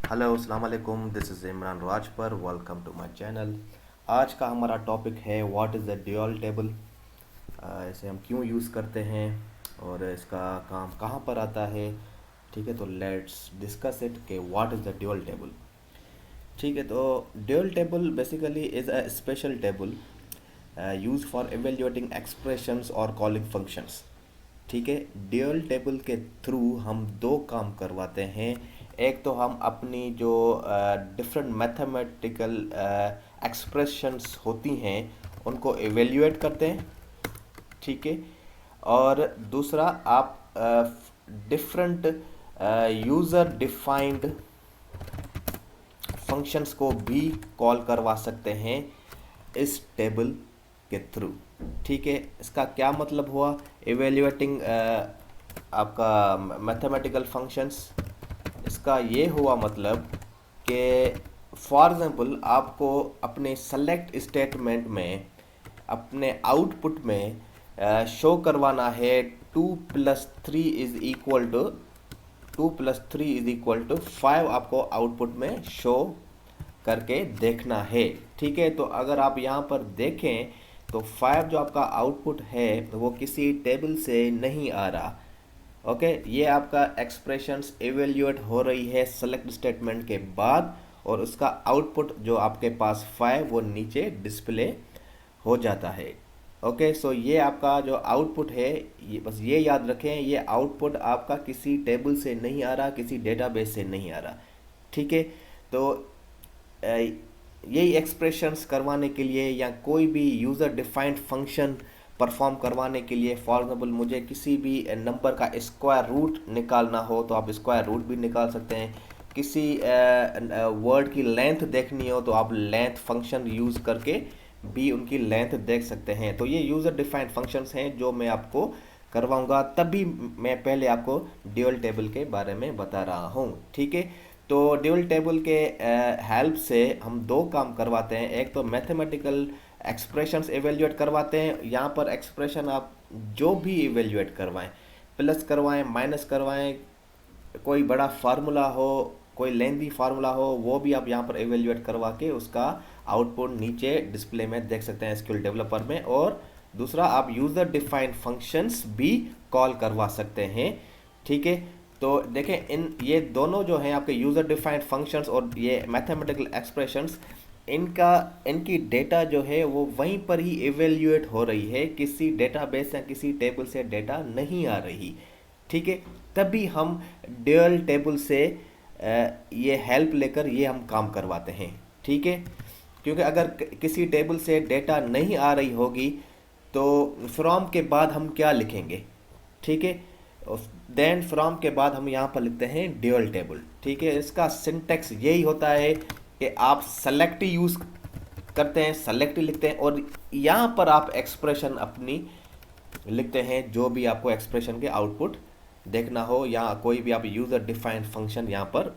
Hello अस्सलाम वालेकुम, this is Imran Rajpar. Welcome to my channel. आज का हमारा टॉपिक है what is the dual table. इसे हम क्यों यूज़ करते हैं और इसका काम कहाँ पर आता है। ठीक है, तो लेट्स डिस्कस इट कि what is the dual table. ठीक है, तो dual table basically is a special table use for evaluating expressions और कॉलिंग फंक्शंस। ठीक है, ड्यूअल टेबल के थ्रू हम दो काम करवाते हैं। एक तो हम अपनी जो डिफरेंट मैथमेटिकल एक्सप्रेशंस होती हैं उनको एवेल्यूएट करते हैं। ठीक है, और दूसरा आप डिफरेंट यूज़र डिफाइंड फंक्शंस को भी कॉल करवा सकते हैं इस टेबल के थ्रू। ठीक है, इसका क्या मतलब हुआ एवेल्यूएटिंग आपका मैथमेटिकल फंक्शंस। इसका ये हुआ मतलब कि फॉर एग्ज़ाम्पल आपको अपने सेलेक्ट स्टेटमेंट में अपने आउटपुट में शो करवाना है 2 + 3 = 5 आपको आउटपुट में शो करके देखना है। ठीक है, तो अगर आप यहाँ पर देखें तो 5 जो आपका आउटपुट है वो किसी टेबल से नहीं आ रहा। ओके, ये आपका एक्सप्रेशंस एवेल्यूएट हो रही है सेलेक्ट स्टेटमेंट के बाद, और उसका आउटपुट जो आपके पास 5 वो नीचे डिस्प्ले हो जाता है। ओके, सो ये आपका जो आउटपुट है, ये बस ये याद रखें, ये आउटपुट आपका किसी टेबल से नहीं आ रहा, किसी डेटाबेस से नहीं आ रहा। ठीक है, तो यही एक्सप्रेशंस करवाने के लिए या कोई भी यूज़र डिफाइंड फंक्शन परफॉर्म करवाने के लिए, फॉर एग्जांपल मुझे किसी भी नंबर का स्क्वायर रूट निकालना हो तो आप स्क्वायर रूट भी निकाल सकते हैं। किसी वर्ड की लेंथ देखनी हो तो आप लेंथ फंक्शन यूज़ करके भी उनकी लेंथ देख सकते हैं। तो ये यूज़र डिफाइंड फंक्शंस हैं जो मैं आपको करवाऊंगा, तभी मैं पहले आपको ड्यूअल टेबल के बारे में बता रहा हूँ। ठीक है, तो ड्यूअल टेबल के हेल्प से हम दो काम करवाते हैं। एक तो मैथमेटिकल एक्सप्रेशंस एवेल्यूएट करवाते हैं। यहाँ पर एक्सप्रेशन आप जो भी एवेल्यूएट करवाएं, प्लस करवाएं, माइनस करवाएं, कोई बड़ा फार्मूला हो, कोई लेंदी फार्मूला हो, वो भी आप यहाँ पर एवेल्यूएट करवा के उसका आउटपुट नीचे डिस्प्ले में देख सकते हैं एसक्यूएल डेवलपर में। और दूसरा, आप यूज़र डिफाइंड फंक्शंस भी कॉल करवा सकते हैं। ठीक है, तो देखें इन ये दोनों जो हैं आपके यूज़र डिफाइंड फंक्शंस और ये मैथमेटिकल एक्सप्रेशंस, इनकी डेटा जो है वो वहीं पर ही एवेल्यूएट हो रही है, किसी डेटाबेस या किसी टेबल से डेटा नहीं आ रही। ठीक है, तभी हम ड्यूअल टेबल से ये हेल्प लेकर ये हम काम करवाते हैं। ठीक है, क्योंकि अगर किसी टेबल से डेटा नहीं आ रही होगी तो फ्रॉम के बाद हम क्या लिखेंगे। ठीक है, देन फ्रॉम के बाद हम यहाँ पर लिखते हैं ड्यूअल टेबल। ठीक है, इसका सिंटेक्स यही होता है कि आप सेलेक्ट यूज़ करते हैं, सेलेक्ट लिखते हैं, और यहाँ पर आप एक्सप्रेशन अपनी लिखते हैं, जो भी आपको एक्सप्रेशन के आउटपुट देखना हो, या कोई भी आप यूज़र डिफाइंड फंक्शन यहाँ पर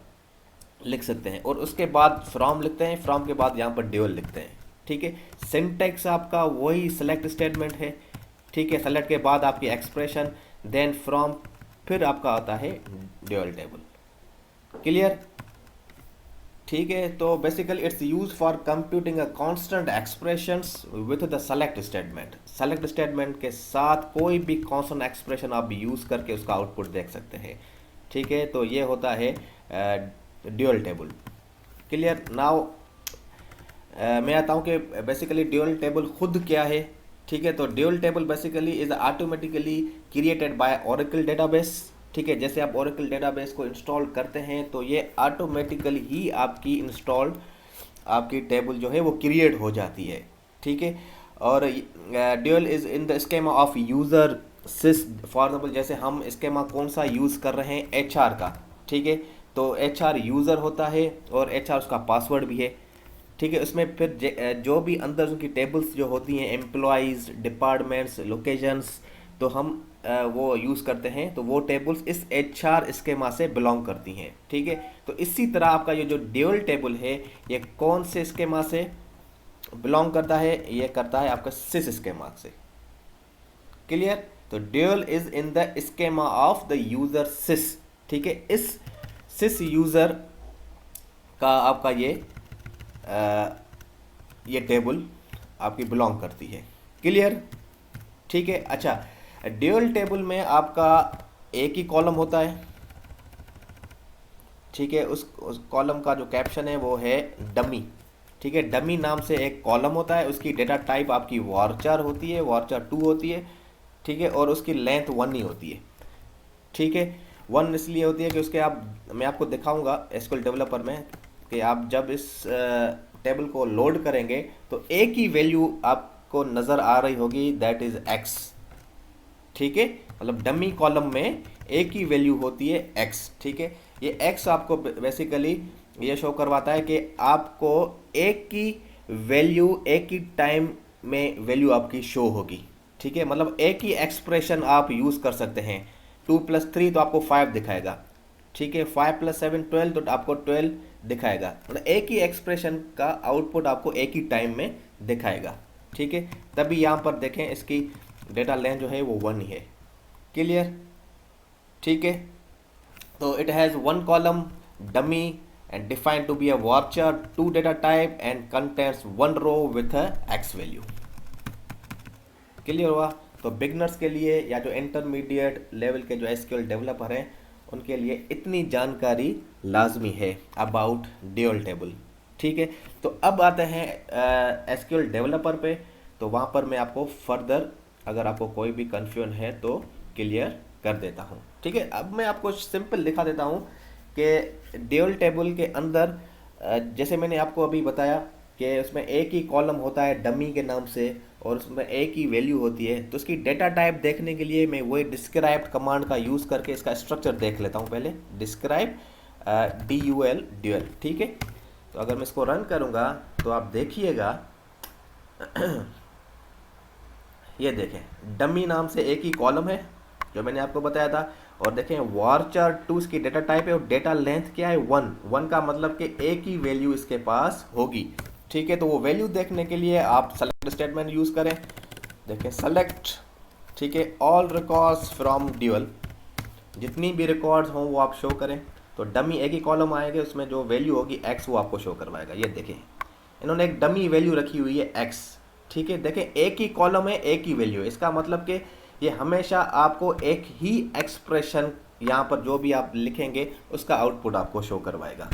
लिख सकते हैं, और उसके बाद फ्रॉम लिखते हैं, फ्रॉम के बाद यहाँ पर ड्यूअल लिखते हैं। ठीक है, सिंटेक्स आपका वही सेलेक्ट स्टेटमेंट है। ठीक है, सेलेक्ट के बाद आपकी एक्सप्रेशन, देन फ्रॉम, फिर आपका आता है ड्यूअल टेबल। क्लियर? ठीक है, तो basically it's use for computing a constant expressions with the select statement. Select statement के साथ कोई भी कांस्टेंट एक्सप्रेशन आप यूज़ करके उसका आउटपुट देख सकते हैं। ठीक है, तो ये होता है ड्यूअल टेबल। क्लियर? नाउ मैं आता हूँ कि बेसिकली ड्यूअल टेबल खुद क्या है। ठीक है, तो dual table basically is automatically created by Oracle database. ठीक है, जैसे आप ओरेकल डेटाबेस को इंस्टॉल करते हैं तो ये ऑटोमेटिकली ही आपकी इंस्टॉल्ड आपकी टेबल जो है वो क्रिएट हो जाती है। ठीक है, और dual is in the schema of user SYS. For example जैसे हम स्कीमा कौन सा यूज़ कर रहे हैं, एचआर का। ठीक है, तो एचआर यूज़र होता है और एचआर उसका पासवर्ड भी है। ठीक है, उसमें फिर जो भी अंदर उनकी टेबल्स जो होती हैं, एम्प्लॉयज़, डिपार्टमेंट्स, लोकेशंस, तो हम वो यूज़ करते हैं, तो वो टेबल्स इस एचआर स्कीमा से बिलोंग करती हैं। ठीक है, तो इसी तरह आपका ये जो ड्यूअल टेबल है ये कौन से स्कीमा से बिलोंग करता है, ये करता है आपका सिस स्कीमा से। क्लियर? तो dual is in the schema of the user sys. ठीक है, इस सिस यूज़र का आपका ये टेबल आपकी बिलोंग करती है। क्लियर? ठीक है। अच्छा, ड्यूअल टेबल में आपका एक ही कॉलम होता है। ठीक है, उस कॉलम का जो कैप्शन है वो है डमी। ठीक है, डमी नाम से एक कॉलम होता है, उसकी डेटा टाइप आपकी वार्चर होती है, वार्चर 2 होती है। ठीक है, और उसकी लेंथ 1 ही होती है। ठीक है, 1 इसलिए होती है कि उसके मैं आपको दिखाऊंगा एसक्यूएल डेवलपर में कि आप जब इस टेबल को लोड करेंगे तो एक ही वैल्यू आपको नज़र आ रही होगी, दैट इज एक्स। ठीक है, मतलब डमी कॉलम में एक ही वैल्यू होती है एक्स। ठीक है, ये एक्स आपको बेसिकली ये शो करवाता है कि आपको एक ही वैल्यू एक ही टाइम में वैल्यू आपकी शो होगी। ठीक है, मतलब एक ही एक्सप्रेशन आप यूज़ कर सकते हैं। 2+3 तो आपको 5 दिखाएगा। ठीक है, 5+7 12 तो आपको 12 दिखाएगा। मतलब एक ही एक्सप्रेशन का आउटपुट आपको एक ही टाइम में दिखाएगा। ठीक है, तभी यहाँ पर देखें इसकी डेटा लेंथ जो है वो 1 ही है। क्लियर? ठीक है, तो it has 1 column dummy and defined to be a varchar 2 data type and contains 1 row with a x value। Clear हुआ? तो बिगनर्स के लिए या जो इंटरमीडिएट लेवल के जो एसक्यूएल डेवलपर हैं उनके लिए इतनी जानकारी लाजमी है अबाउट ड्यूअल टेबल। ठीक है, तो अब आते हैं एसक्यूएल डेवलपर पे। तो वहाँ पर मैं आपको फर्दर अगर आपको कोई भी कन्फ्यूजन है तो क्लियर कर देता हूँ। ठीक है, अब मैं आपको सिंपल दिखा देता हूँ कि ड्यूअल टेबल के अंदर जैसे मैंने आपको अभी बताया कि उसमें एक ही कॉलम होता है डमी के नाम से और उसमें एक ही वैल्यू होती है। तो उसकी डेटा टाइप देखने के लिए मैं वही डिस्क्राइब कमांड का यूज़ करके इसका स्ट्रक्चर देख लेता हूँ। पहले डिस्क्राइब DUL ड्यूअल। ठीक है, तो अगर मैं इसको रन करूँगा तो आप देखिएगा ये देखें डमी नाम से एक ही कॉलम है जो मैंने आपको बताया था। और देखें वार्चर 2 की डेटा टाइप है और डेटा लेंथ क्या है 1 का मतलब कि एक ही वैल्यू इसके पास होगी। ठीक है, तो वो वैल्यू देखने के लिए आप सेलेक्ट स्टेटमेंट यूज़ करें। देखें सेलेक्ट, ठीक है, ऑल रिकॉर्ड्स फ्रॉम ड्यूअल, जितनी भी रिकॉर्ड्स हों वो आप शो करें। तो डमी एक ही कॉलम आएगा, उसमें जो वैल्यू होगी एक्स वो आपको शो करवाएगा। ये देखें इन्होंने एक डमी वैल्यू रखी हुई है एक्स। ठीक है, देखें एक ही कॉलम है एक ही वैल्यू, इसका मतलब कि ये हमेशा आपको एक ही एक्सप्रेशन यहाँ पर जो भी आप लिखेंगे उसका आउटपुट आपको शो करवाएगा।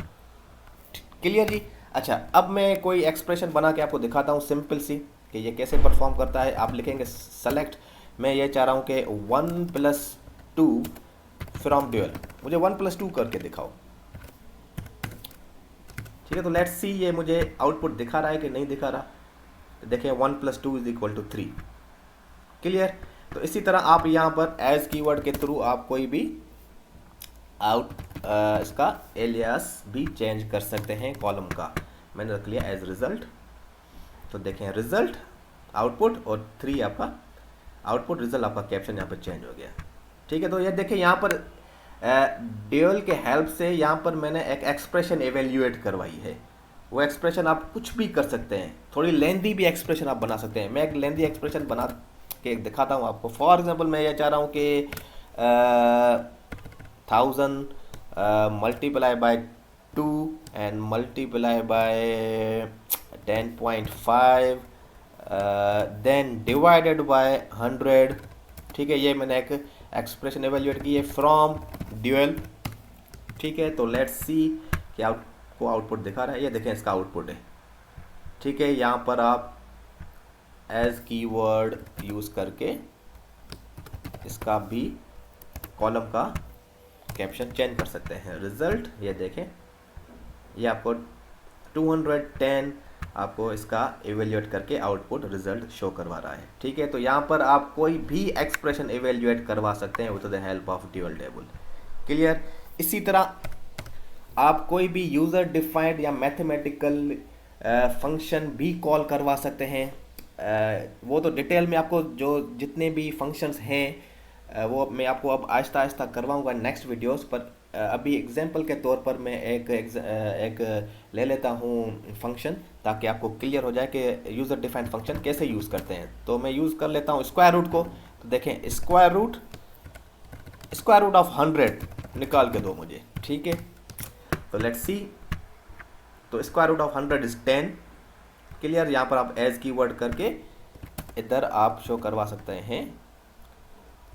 क्लियर जी? अच्छा, अब मैं कोई एक्सप्रेशन बना के आपको दिखाता हूँ सिंपल सी कि ये कैसे परफॉर्म करता है। आप लिखेंगे सेलेक्ट, मैं ये चाह रहा हूँ कि 1+2 फ्रॉम ड्यूअल, मुझे 1+2 करके दिखाओ। ठीक है, तो लेट्स सी ये मुझे आउटपुट दिखा रहा है कि नहीं दिखा रहा। तो देखें 1+2 = 3। क्लियर? तो इसी तरह आप यहाँ पर एज कीवर्ड के थ्रू आप कोई भी इसका एलियास भी चेंज कर सकते हैं कॉलम का। मैंने रख लिया एज रिजल्ट। तो देखें रिजल्ट आउटपुट और 3 आपका आउटपुट, रिजल्ट आपका कैप्शन यहाँ पर चेंज हो गया। ठीक है, तो ये देखें यहाँ पर ड्यूअल के हेल्प से यहाँ पर मैंने एक एक्सप्रेशन एवेल्यूएट करवाई है। वो एक्सप्रेशन आप कुछ भी कर सकते हैं, थोड़ी लेंदी भी एक्सप्रेशन आप बना सकते हैं। मैं एक लेंदी एक्सप्रेशन बना के दिखाता हूँ आपको। फॉर एग्जांपल मैं ये चाह रहा हूँ कि 1000 multiply by 2 and multiply by 10.5 then divided by 100। ठीक है, ये मैंने एक एक्सप्रेशन एवेल्यूएट की है फ्रॉम ड्यूअल। ठीक है, तो लेट्स सी कि आपको आउटपुट दिखा रहा है। ये देखें इसका आउटपुट है। ठीक है, यहाँ पर आप एज कीवर्ड यूज़ करके इसका भी कॉलम का कैप्शन चेंज कर सकते हैं। रिजल्ट ये देखें, ये आपको 210 आपको इसका एवेल्यूएट करके आउटपुट रिजल्ट शो करवा रहा है। ठीक है, तो यहाँ पर आप कोई भी एक्सप्रेशन एवेल्यूएट करवा सकते हैं with the help of dual table. Clear? इसी तरह आप कोई भी यूज़र डिफाइंड या मैथमेटिकल फंक्शन भी कॉल करवा सकते हैं। वो तो डिटेल में आपको जो जितने भी फंक्शंस हैं वो मैं आपको अब आहिस्ता आहिस्ता करवाऊंगा नेक्स्ट वीडियोस पर। अभी एग्जांपल के तौर पर मैं एक ले लेता हूँ फंक्शन, ताकि आपको क्लियर हो जाए कि यूज़र डिफाइंड फंक्शन कैसे यूज़ करते हैं। तो मैं यूज़ कर लेता हूँ स्क्वायर रूट को। तो देखें स्क्वायर रूट ऑफ 100 निकाल के दो मुझे। ठीक है, तो लेट्स सी तो square root of 100 is 10। Clear, यहाँ पर आप एज कीवर्ड करके इधर आप शो करवा सकते हैं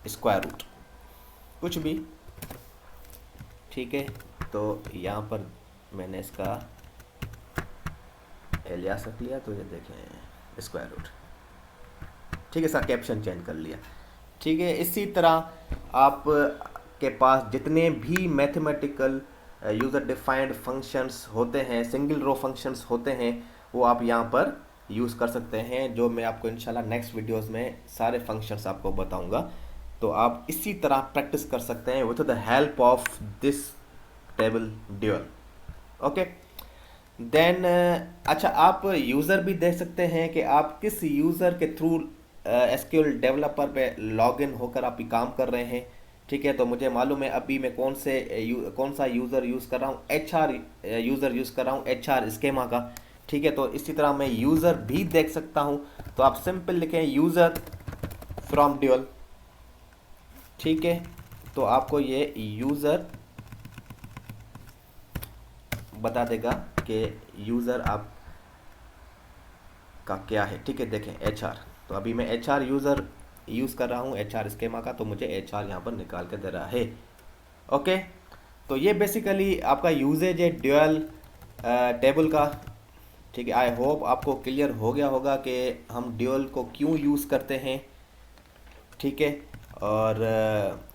स्क्वायर रूट कुछ भी, ठीक है। तो यहाँ पर मैंने इसका एलियास रख लिया, तो ये देखें स्क्वायर रूट, ठीक है। इसका कैप्शन चेंज कर लिया, ठीक है। इसी तरह आप के पास जितने भी मैथमेटिकल यूज़र डिफाइंड फंक्शंस होते हैं, सिंगल रो फंक्शंस होते हैं, वो आप यहाँ पर यूज़ कर सकते हैं, जो मैं आपको इंशाल्लाह नेक्स्ट वीडियोस में सारे फंक्शंस आपको बताऊंगा। तो आप इसी तरह प्रैक्टिस कर सकते हैं with the help of this table dual. Okay, then अच्छा, आप यूज़र भी देख सकते हैं कि आप किस यूज़र के थ्रू एसक्यूएल डेवलपर पे लॉगिन होकर आप ये काम कर रहे हैं, ठीक है। तो मुझे मालूम है अभी मैं कौन सा यूज़र यूज़ कर रहा हूँ, HR यूज़र यूज़ कर रहा हूँ, HR स्कीमा का, ठीक है। तो इसी तरह मैं यूज़र भी देख सकता हूँ। तो आप सिंपल लिखें यूज़र फ्रॉम ड्यूअल, ठीक है। तो आपको ये यूज़र बता देगा कि यूज़र आप का क्या है, ठीक है। देखें HR, तो अभी मैं HR यूज़र यूज़ कर रहा हूँ, HR स्कीमा का, तो मुझे HR यहाँ पर निकाल के दे रहा है। ओके, तो ये बेसिकली आपका यूजेज है ड्यूअल टेबल का, ठीक है। आई होप आपको क्लियर हो गया होगा कि हम ड्यूअल को क्यों यूज़ करते हैं, ठीक है, और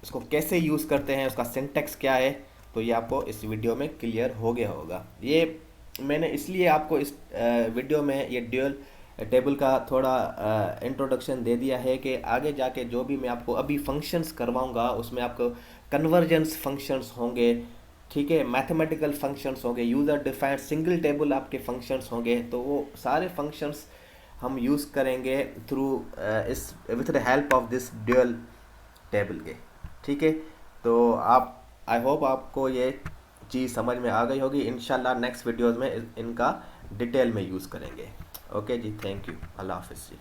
इसको कैसे यूज़ करते हैं, उसका सिंटैक्स क्या है। तो ये आपको इस वीडियो में क्लियर हो गया होगा। ये मैंने इसलिए आपको इस वीडियो में ये ड्यूअल टेबल का थोड़ा इंट्रोडक्शन दे दिया है कि आगे जाके जो भी मैं आपको अभी फंक्शंस करवाऊंगा उसमें आपको कन्वर्जेंस फंक्शंस होंगे, ठीक है, मैथमेटिकल फंक्शंस होंगे, यूज़र डिफाइंड सिंगल टेबल आपके फंक्शंस होंगे। तो वो सारे फंक्शंस हम यूज़ करेंगे थ्रू इस with the help of this dual table के, ठीक है। तो आप, आई होप आपको ये चीज़ समझ में आ गई होगी। इंशाल्लाह नेक्स्ट वीडियोज़ में इनका डिटेल में यूज़ करेंगे। ओके जी, थैंक यू, अल्लाह हाफिज़ जी।